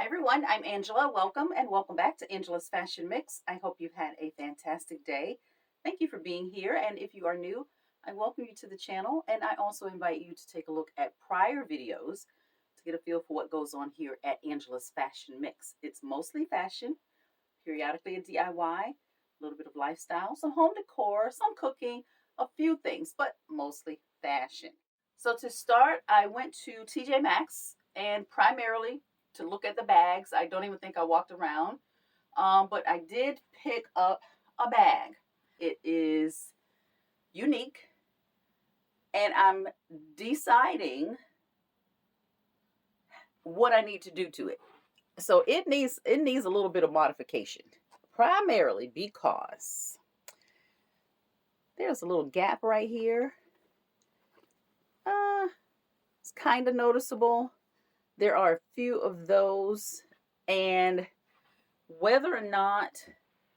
Hi everyone, I'm Angela. Welcome and welcome back to Angela's Fashion Mix. I hope you've had a fantastic day. Thank you for being here. And if you are new, I welcome you to the channel. And I also invite you to take a look at prior videos to get a feel for what goes on here at Angela's Fashion Mix. It's mostly fashion, periodically a DIY, a little bit of lifestyle, some home decor, some cooking, a few things, but mostly fashion. So to start, I went to Tjmaxx and primarily to look at the bags. I don't even think I walked around, but I did pick up a bag. It is unique, and I'm deciding what I need to do to it. So it needs a little bit of modification, primarily because there's a little gap right here. It's kind of noticeable. There are a few of those, and whether or not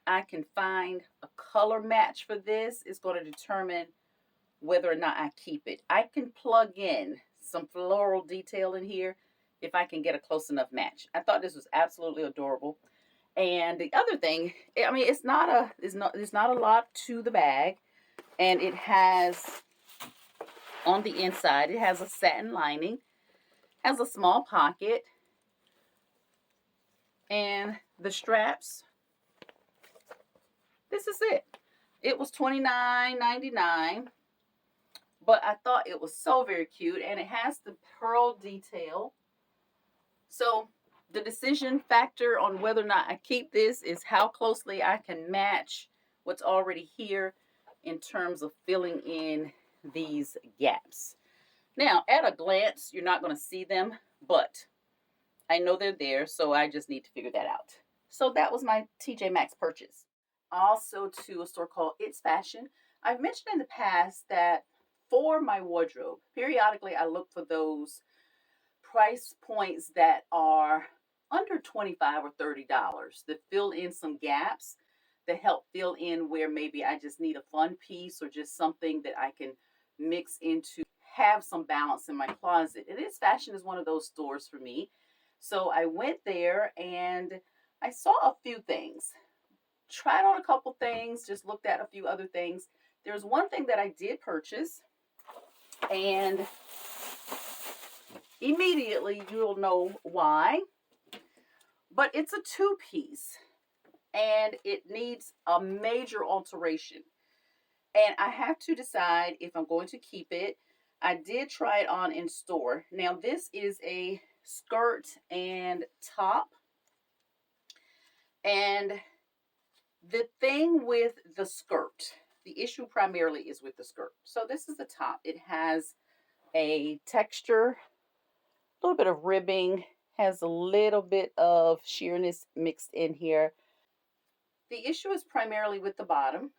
I can find a color match for this is going to determine whether or not I keep it. I can plug in some floral detail in here if I can get a close enough match. I thought this was absolutely adorable. And the other thing, I mean, it's not a lot to the bag, and it has on the inside, it has a satin lining, has a small pocket, and the straps. This is it. It was $29.99, but I thought it was so very cute, and it has the pearl detail. So the decision factor on whether or not I keep this is how closely I can match what's already here in terms of filling in these gaps. Now, at a glance, you're not going to see them, but I know they're there, so I just need to figure that out. So that was my Tjmaxx purchase. Also to a store called It's Fashion. I've mentioned in the past that for my wardrobe, periodically I look for those price points that are under $25 or $30 that fill in some gaps, that help fill in where maybe I just need a fun piece or just something that I can mix into, have some balance in my closet. And It's Fashion is one of those stores for me. So I went there and I saw a few things, tried on a couple things, just looked at a few other things. There's one thing that I did purchase, and immediately you'll know why. But it's a two-piece, and it needs a major alteration. And I have to decide if I'm going to keep it. I did try it on in store. Now, this is a skirt and top. And the thing with the skirt, the issue primarily is with the skirt. So this is the top. It has a texture, a little bit of ribbing, has a little bit of sheerness mixed in here. The issue is primarily with the bottom.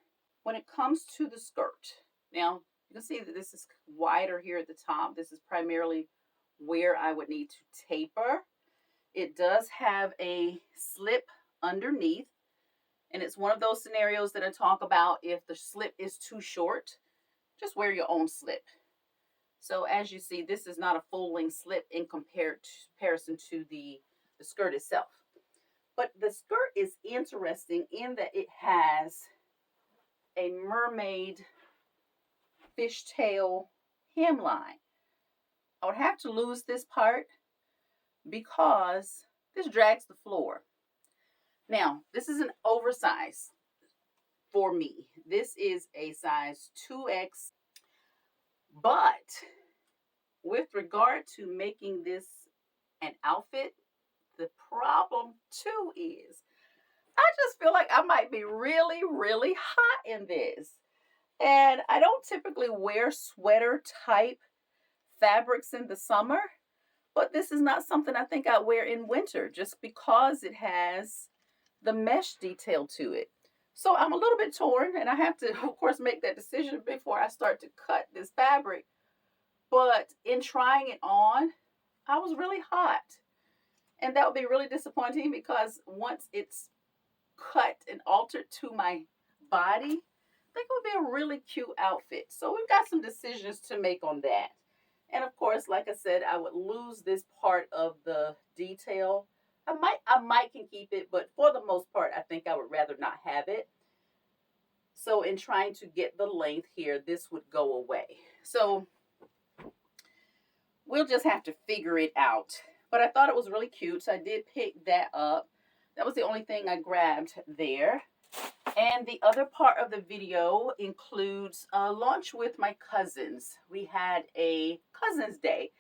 When it comes to the skirt, now you can see that this is wider here at the top. This is primarily where I would need to taper. It does have a slip underneath. And it's one of those scenarios that I talk about. If the slip is too short, just wear your own slip. So as you see, this is not a full length slip in comparison to the skirt itself. But the skirt is interesting in that it has a mermaid fishtail hemline. I would have to lose this part because this drags the floor. Now, this is an oversize for me. This is a size 2X. But with regard to making this an outfit, the problem too is I just feel like I might be really, really hot in this. And I don't typically wear sweater type fabrics in the summer, but this is not something I think I wear in winter just because it has the mesh detail to it. So I'm a little bit torn, and I have to, of course, make that decision before I start to cut this fabric. But in trying it on, I was really hot. And that would be really disappointing because once it's cut and altered to my body, I think it would be a really cute outfit. So we've got some decisions to make on that. And of course, like I said, I would lose this part of the detail I might can keep it, but for the most part, I think I would rather not have it. So in trying to get the length here, this would go away. So we'll just have to figure it out. But I thought it was really cute, so I did pick that up. That was the only thing I grabbed there. And the other part of the video includes a lunch with my cousins. We had a Cousins Day.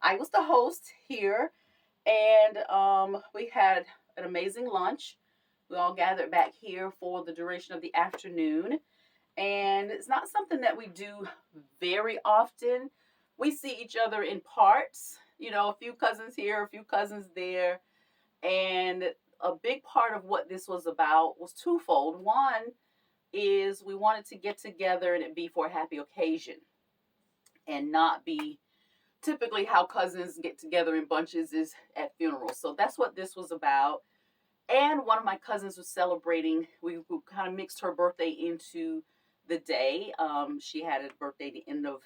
I was the host here, and we had an amazing lunch. We all gathered back here for the duration of the afternoon. And it's not something that we do very often. We see each other in parts, you know, a few cousins here, a few cousins there. And a big part of what this was about was twofold. One is we wanted to get together and it be for a happy occasion and not be typically how cousins get together in bunches is at funerals. So that's what this was about. And one of my cousins was celebrating. We kind of mixed her birthday into the day. She had a birthday the end of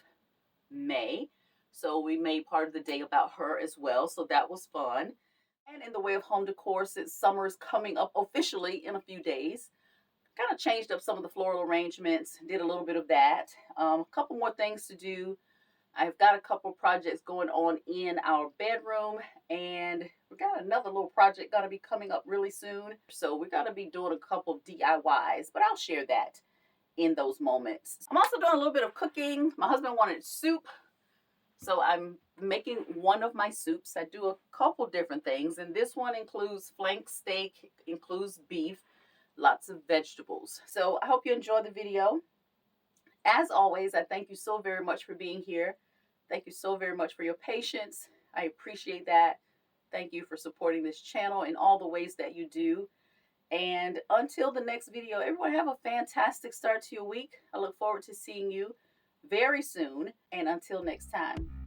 May. So we made part of the day about her as well. So that was fun. And in the way of home decor, since summer is coming up officially in a few days, kind of changed up some of the floral arrangements, did a little bit of that. A couple more things to do. I've got a couple projects going on in our bedroom, and we got another little project going to be coming up really soon. So we're going to be doing a couple of DIYs, but I'll share that in those moments. I'm also doing a little bit of cooking. My husband wanted soup, so I'm making one of my soups. I do a couple different things, and this one includes flank steak, includes beef, lots of vegetables. So I hope you enjoy the video. As always, I thank you so very much for being here. Thank you so very much for your patience. I appreciate that. Thank you for supporting this channel in all the ways that you do. And until the next video, everyone have a fantastic start to your week. I look forward to seeing you very soon. And until next time.